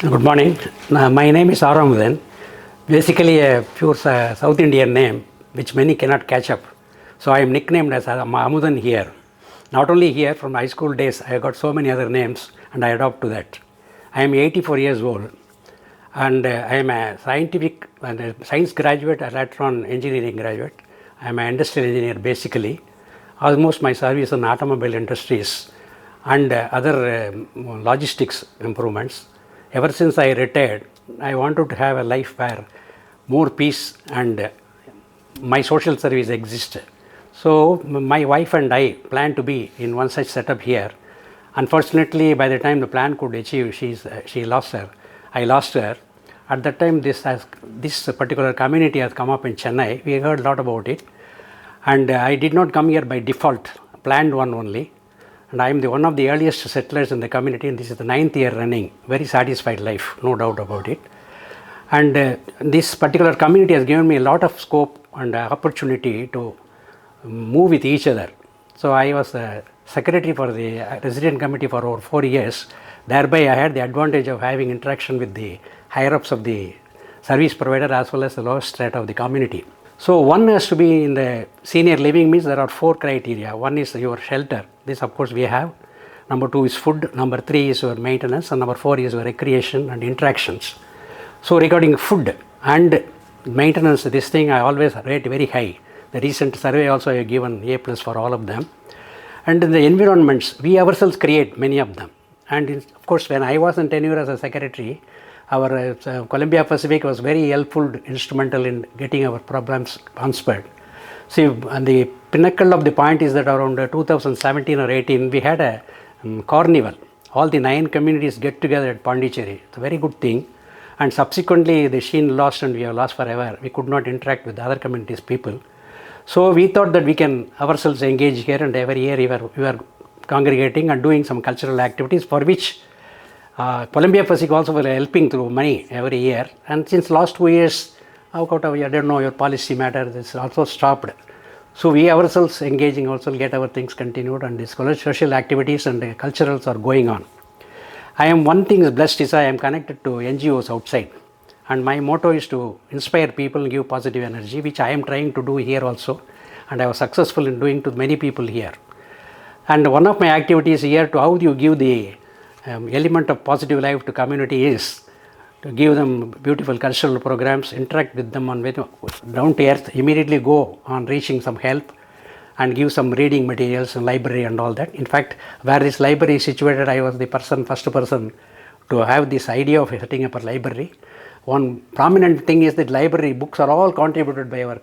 Good morning. My name is Aaramudhan. Basically a pure South Indian name which many cannot catch up. So I am nicknamed as Aaramudhan here. Not only here, from high school days I got so many other names and I adopt to that. I am 84 years old and I am a scientific and a science graduate, a later on engineering graduate. I am an industrial engineer basically. Almost my service in automobile industries and other logistics improvements. Ever since I retired, I wanted to have a life where more peace and my social service exists. So my wife and I plan to be in one such setup here. Unfortunately, by the time the plan could achieve, she lost her. I lost her. At that time, this particular community has come up in Chennai. We heard a lot about it, and I did not come here by default. Planned one only. And I am one of the earliest settlers in the community, and this is the 9th year running. Very satisfied life, no doubt about it. And this particular community has given me a lot of scope and opportunity to move with each other. So I was the secretary for the resident committee for over 4 years. Thereby I had the advantage of having interaction with the higher ups of the service provider as well as the lowest strata of the community. So one has to be in the senior living means there are 4 criteria. One is your shelter. This of course we have. Number 2 is food. Number 3 is your maintenance. And number 4 is your recreation and interactions. So regarding food and maintenance, this thing I always rate very high. The recent survey also I have given A+ for all of them. And in the environments, we ourselves create many of them. And of course when I was in tenure as a secretary, our Columbia Pacific was very helpful, instrumental in getting our problems answered. See, and the pinnacle of the point is that around 2017 or 18, we had a carnival. All the 9 communities get together at Pondicherry. It's a very good thing. And subsequently, the Sheen lost and we have lost forever. We could not interact with the other communities' people. So we thought that we can ourselves engage here, and every year we were congregating and doing some cultural activities for which Columbia Pacific also were helping through money every year. And since last 2 years, I don't know your policy matter, this also stopped. So we ourselves engaging also get our things continued, and these social activities and culturals are going on. I am one thing is blessed is I am connected to NGOs outside, and my motto is to inspire people and give positive energy, which I am trying to do here also, and I was successful in doing to many people here. And one of my activities here to how you give the element of positive life to community is to give them beautiful cultural programs, interact with them on down to earth, immediately go on reaching some help and give some reading materials and library and all that. In fact, where this library is situated, I was the first person to have this idea of setting up a library. One prominent thing is that library books are all contributed by our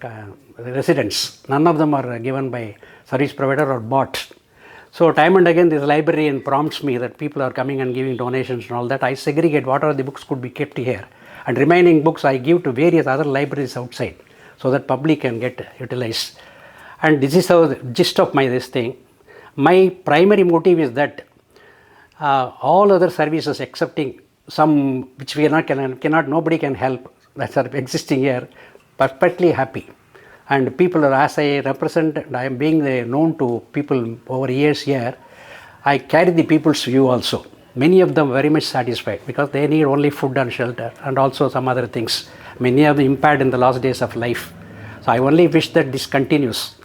residents. None of them are given by service provider or bought. So time and again this librarian prompts me that people are coming and giving donations and all that. I segregate what are the books could be kept here, and remaining books I give to various other libraries outside so that public can get utilized. And this is how the gist of this thing. My primary motive is that all other services excepting some which we cannot nobody can help that are existing here, perfectly happy. And people are, as I represent, and I am being known to people over years here, I carry the people's view also. Many of them very much satisfied because they need only food and shelter and also some other things. Many of them impaired in the last days of life. So I only wish that this continues.